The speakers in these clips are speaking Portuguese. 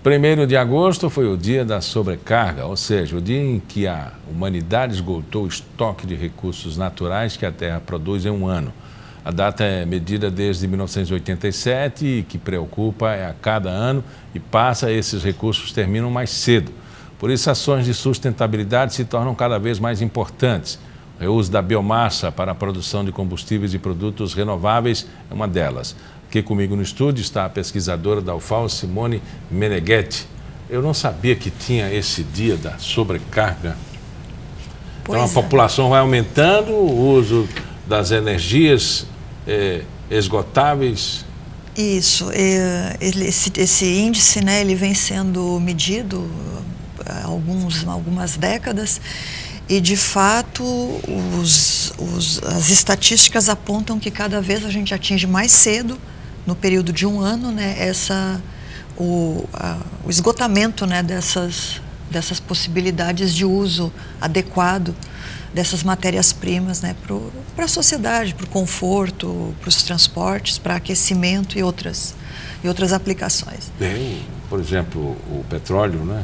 1º de agosto foi o dia da sobrecarga, ou seja, o dia em que a humanidade esgotou o estoque de recursos naturais que a Terra produz em um ano. A data é medida desde 1987 e que preocupa é a cada ano e passa, esses recursos terminam mais cedo. Por isso, ações de sustentabilidade se tornam cada vez mais importantes. O reuso da biomassa para a produção de combustíveis e produtos renováveis é uma delas. Aqui comigo no estúdio está a pesquisadora da UFAL, Simone Meneghetti. Eu não sabia que tinha esse dia da sobrecarga. Então a população vai aumentando, o uso das energias esgotáveis. Isso, esse índice, né, ele vem sendo medido há algumas décadas e, de fato, as estatísticas apontam que cada vez a gente atinge mais cedo, no período de um ano, né, o esgotamento, né, dessas possibilidades de uso adequado dessas matérias-primas, né, para a sociedade, para o conforto, para os transportes, para aquecimento e outras aplicações. Bem, por exemplo, o petróleo, né?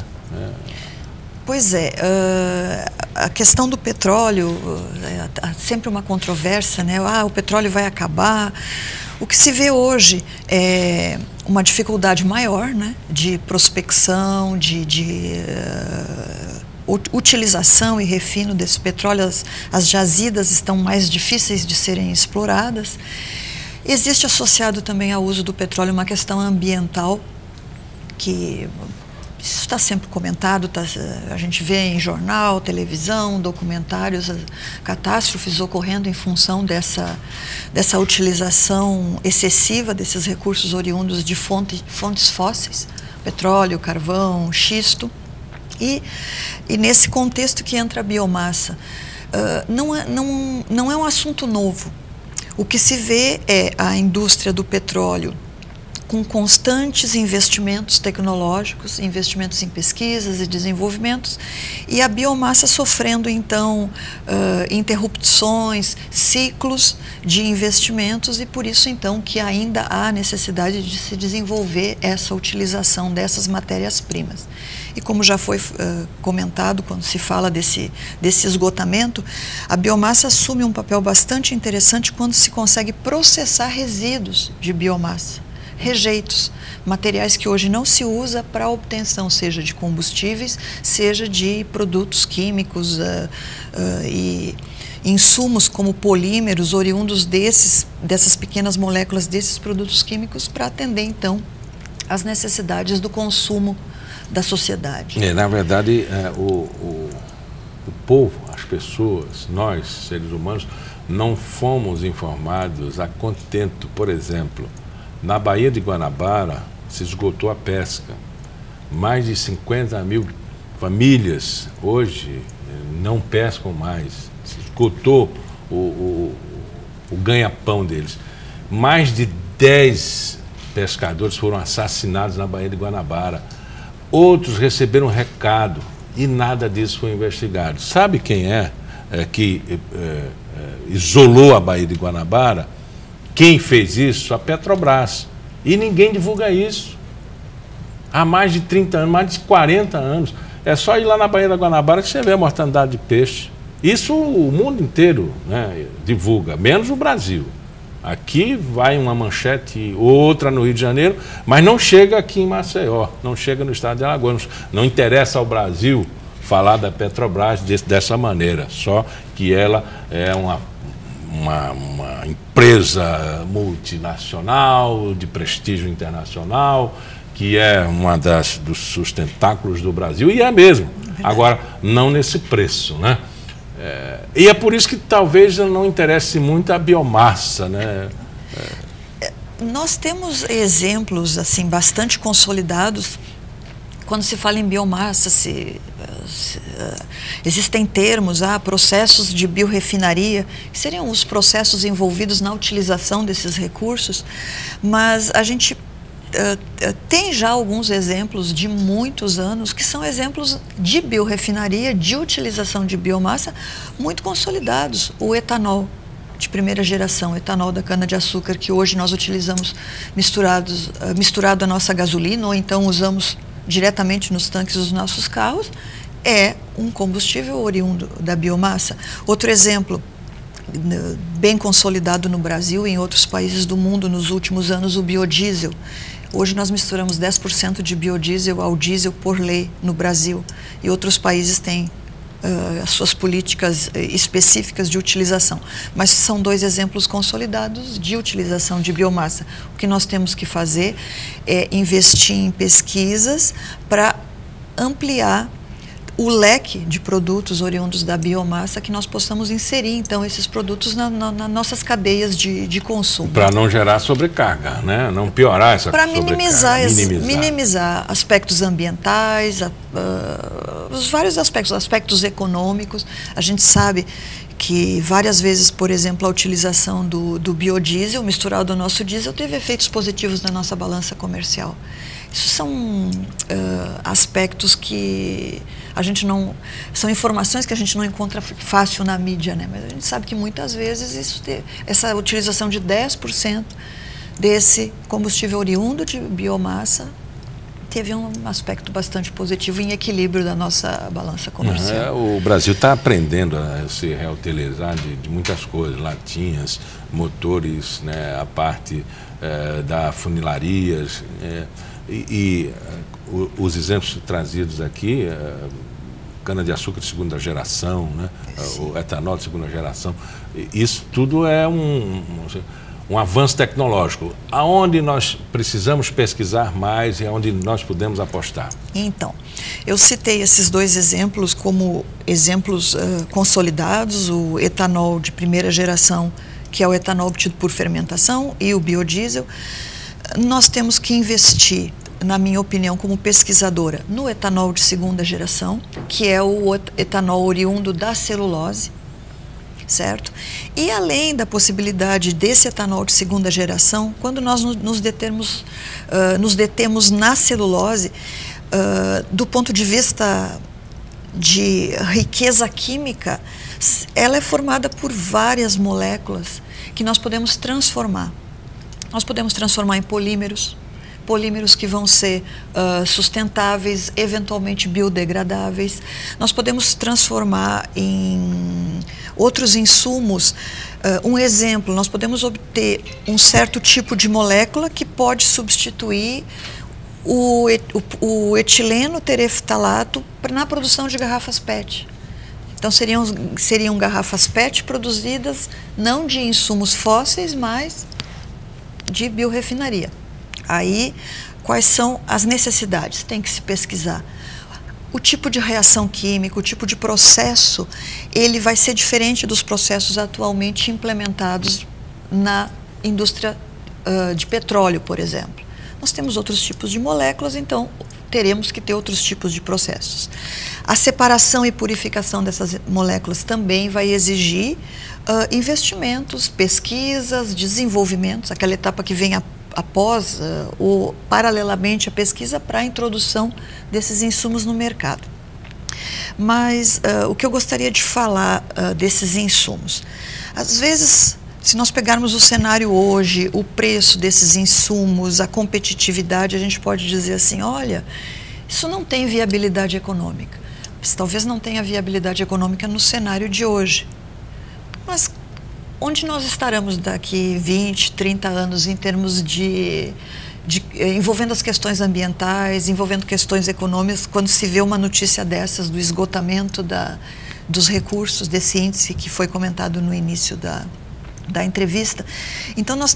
Pois é, a questão do petróleo é sempre uma controvérsia, né? O petróleo vai acabar. O que se vê hoje é uma dificuldade maior, né, de prospecção, de utilização e refino desse petróleo. As jazidas estão mais difíceis de serem exploradas. Existe associado também ao uso do petróleo uma questão ambiental, que isso está sempre comentado, a gente vê em jornal, televisão, documentários, catástrofes ocorrendo em função dessa utilização excessiva desses recursos oriundos de fontes fósseis, petróleo, carvão, xisto. E nesse contexto que entra a biomassa. Não é um assunto novo. O que se vê é a indústria do petróleo com constantes investimentos tecnológicos, investimentos em pesquisas e desenvolvimentos, e a biomassa sofrendo, então, interrupções, ciclos de investimentos, e por isso, então, que ainda há necessidade de se desenvolver essa utilização dessas matérias-primas. E como já foi comentado, quando se fala desse esgotamento, a biomassa assume um papel bastante interessante quando se consegue processar resíduos de biomassa. Rejeitos, materiais que hoje não se usa para a obtenção, seja de combustíveis, seja de produtos químicos e insumos como polímeros oriundos dessas pequenas moléculas desses produtos químicos para atender, então, às necessidades do consumo da sociedade. Na verdade, o povo, as pessoas, nós, seres humanos, não fomos informados a contento. Por exemplo, na Baía de Guanabara se esgotou a pesca. Mais de 50 mil famílias hoje não pescam mais. Se esgotou o ganha-pão deles. Mais de 10 pescadores foram assassinados na Baía de Guanabara. Outros receberam recado e nada disso foi investigado. Sabe quem que isolou a Baía de Guanabara? Quem fez isso? A Petrobras. E ninguém divulga isso. Há mais de 30 anos, mais de 40 anos. É só ir lá na Baía da Guanabara que você vê a mortandade de peixe. Isso o mundo inteiro, né, divulga, menos o Brasil. Aqui vai uma manchete, outra no Rio de Janeiro, mas não chega aqui em Maceió, não chega no estado de Alagoas. Não interessa ao Brasil falar da Petrobras dessa maneira, só que ela é uma empresa multinacional, de prestígio internacional, que é uma dos sustentáculos do Brasil, e é mesmo. Agora, não nesse preço, né? E é por isso que talvez não interesse muito a biomassa, né? Nós temos exemplos assim bastante consolidados. Quando se fala em biomassa, existem termos, processos de biorefinaria, que seriam os processos envolvidos na utilização desses recursos, mas a gente tem já alguns exemplos de muitos anos que são exemplos de biorefinaria, de utilização de biomassa muito consolidados. O etanol. de primeira geração, etanol da cana-de-açúcar, que hoje nós utilizamos misturado à nossa gasolina, ou então usamos diretamente nos tanques dos nossos carros, é um combustível oriundo da biomassa. Outro exemplo, bem consolidado no Brasil e em outros países do mundo nos últimos anos, o biodiesel. Hoje nós misturamos 10% de biodiesel ao diesel por lei no Brasil, e outros países têm as suas políticas específicas de utilização. Mas são dois exemplos consolidados de utilização de biomassa. O que nós temos que fazer é investir em pesquisas para ampliar o leque de produtos oriundos da biomassa, que nós possamos inserir, então, esses produtos nas nossas cadeias de consumo. Para não gerar sobrecarga, né? Não piorar essa sobrecarga. Para minimizar aspectos ambientais, os vários aspectos econômicos. A gente sabe que várias vezes, por exemplo, a utilização do biodiesel misturado ao nosso diesel teve efeitos positivos na nossa balança comercial. Isso são aspectos que a gente não... São informações que a gente não encontra fácil na mídia, né? Mas a gente sabe que muitas vezes essa utilização de 10% desse combustível oriundo de biomassa teve um aspecto bastante positivo em equilíbrio da nossa balança comercial. O Brasil está aprendendo a se reutilizar de muitas coisas, latinhas, motores, né, a parte da funilarias, os exemplos trazidos aqui, cana-de-açúcar de segunda geração, né, o etanol de segunda geração, isso tudo é um avanço tecnológico. Aonde nós precisamos pesquisar mais e aonde nós podemos apostar? Então, eu citei esses dois exemplos como exemplos consolidados, o etanol de primeira geração, que é o etanol obtido por fermentação, e o biodiesel. Nós temos que investir, na minha opinião, como pesquisadora, no etanol de segunda geração, que é o etanol oriundo da celulose, certo? E além da possibilidade desse etanol de segunda geração, quando nós nos detemos na celulose, do ponto de vista de riqueza química, ela é formada por várias moléculas que nós podemos transformar. Nós podemos transformar em polímeros que vão ser sustentáveis, eventualmente biodegradáveis. Nós podemos transformar em outros insumos. Um exemplo, nós podemos obter um certo tipo de molécula que pode substituir o etileno tereftalato na produção de garrafas PET. Então, seriam garrafas PET produzidas não de insumos fósseis, mas de biorefinaria. Aí, quais são as necessidades? Tem que se pesquisar. O tipo de reação química, o tipo de processo, ele vai ser diferente dos processos atualmente implementados na indústria de petróleo, por exemplo. Nós temos outros tipos de moléculas, então teremos que ter outros tipos de processos. A separação e purificação dessas moléculas também vai exigir investimentos, pesquisas, desenvolvimentos, aquela etapa que vem após ou paralelamente à pesquisa para a introdução desses insumos no mercado. Mas o que eu gostaria de falar desses insumos? Às vezes, se nós pegarmos o cenário hoje, o preço desses insumos, a competitividade, a gente pode dizer assim, olha, isso não tem viabilidade econômica. Mas talvez não tenha viabilidade econômica no cenário de hoje. Mas onde nós estaremos daqui 20, 30 anos em termos envolvendo as questões ambientais, envolvendo questões econômicas, quando se vê uma notícia dessas, do esgotamento dos recursos, desse índice que foi comentado no início da entrevista. Então nós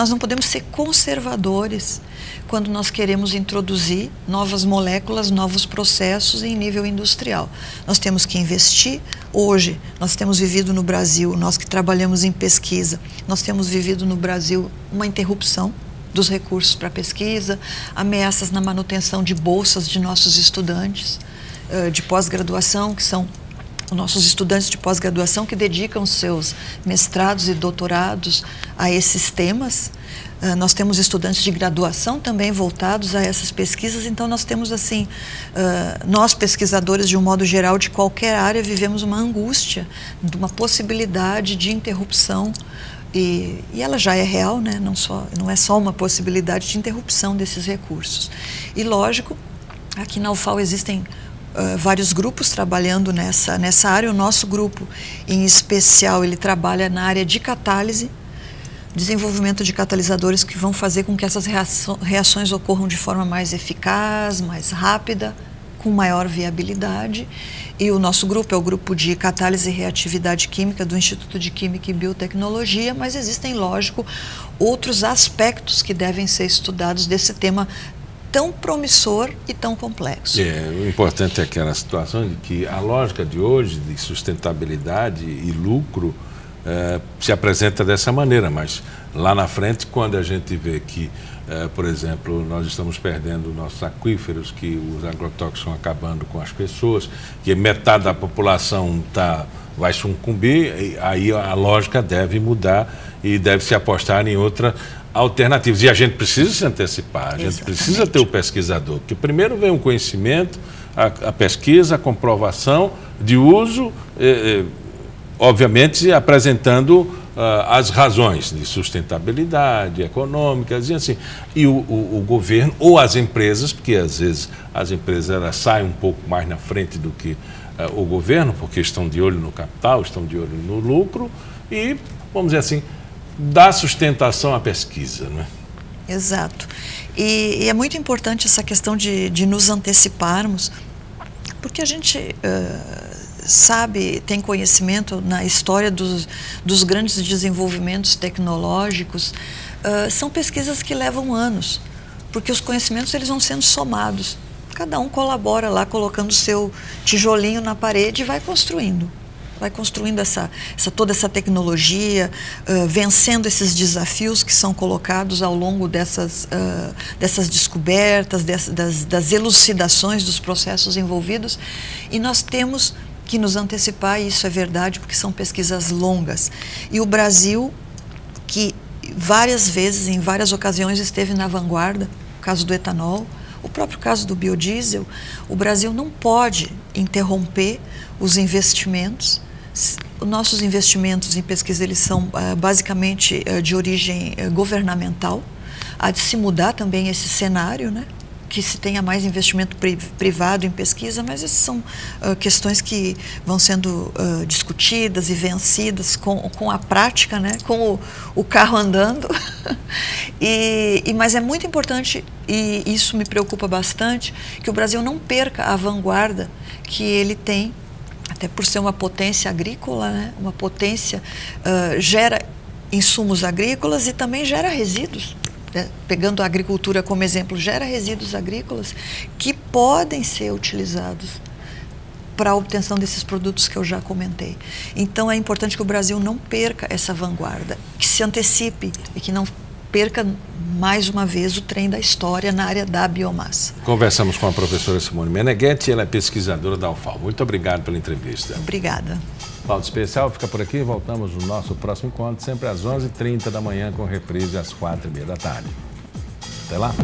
não podemos ser conservadores quando nós queremos introduzir novas moléculas, novos processos em nível industrial. Nós temos que investir. Hoje, nós temos vivido no Brasil, nós que trabalhamos em pesquisa, nós temos vivido no Brasil uma interrupção dos recursos para pesquisa, ameaças na manutenção de bolsas de nossos estudantes de pós-graduação, que são nossos estudantes de pós-graduação que dedicam seus mestrados e doutorados a esses temas. Nós temos estudantes de graduação também voltados a essas pesquisas, então nós temos assim, nós pesquisadores de um modo geral de qualquer área vivemos uma angústia de uma possibilidade de interrupção e ela já é real, né? Não é só uma possibilidade de interrupção desses recursos. E lógico, aqui na UFAL existem vários grupos trabalhando nessa área. O nosso grupo, em especial, ele trabalha na área de catálise, desenvolvimento de catalisadores que vão fazer com que essas reações ocorram de forma mais eficaz, mais rápida, com maior viabilidade. E o nosso grupo é o grupo de catálise e reatividade química do Instituto de Química e Biotecnologia, mas existem, lógico, outros aspectos que devem ser estudados desse tema tão promissor e tão complexo. O importante é aquela situação de que a lógica de hoje de sustentabilidade e lucro se apresenta dessa maneira, mas lá na frente, quando a gente vê que, por exemplo, nós estamos perdendo nossos aquíferos, que os agrotóxicos estão acabando com as pessoas, que metade da população vai sucumbir, aí a lógica deve mudar e deve se apostar em outra alternativas. E a gente precisa se antecipar, a gente precisa ter o pesquisador, porque primeiro vem um conhecimento, a pesquisa, a comprovação de uso, obviamente apresentando as razões de sustentabilidade econômicas e assim. E o governo ou as empresas, porque às vezes as empresas elas saem um pouco mais na frente do que o governo, porque estão de olho no capital, estão de olho no lucro e, vamos dizer assim, dá sustentação à pesquisa, né? Exato. E é muito importante essa questão de nos anteciparmos, porque a gente sabe, tem conhecimento na história dos grandes desenvolvimentos tecnológicos, são pesquisas que levam anos, porque os conhecimentos eles vão sendo somados. Cada um colabora lá, colocando o seu tijolinho na parede e vai construindo toda essa tecnologia, vencendo esses desafios que são colocados ao longo dessas descobertas, das elucidações dos processos envolvidos, e nós temos que nos antecipar, e isso é verdade, porque são pesquisas longas. E o Brasil, que várias vezes, em várias ocasiões, esteve na vanguarda, o caso do etanol, o próprio caso do biodiesel, o Brasil não pode interromper os investimentos. Os nossos investimentos em pesquisa eles são basicamente de origem governamental. Há de se mudar também esse cenário, né? Que se tenha mais investimento privado em pesquisa, mas essas são questões que vão sendo discutidas e vencidas com a prática, né? Com o carro andando. Mas é muito importante, e isso me preocupa bastante, que o Brasil não perca a vanguarda que ele tem, até por ser uma potência agrícola, né? Uma potência gera insumos agrícolas e também gera resíduos. Pegando a agricultura como exemplo, gera resíduos agrícolas que podem ser utilizados para a obtenção desses produtos que eu já comentei. Então é importante que o Brasil não perca essa vanguarda, que se antecipe e que não perca mais uma vez o trem da história na área da biomassa. Conversamos com a professora Simone Meneghetti, ela é pesquisadora da UFAL. Muito obrigado pela entrevista. Obrigada. Pauta Especial fica por aqui, voltamos no nosso próximo encontro, sempre às 11h30 da manhã, com reprise às 4h30 da tarde. Até lá!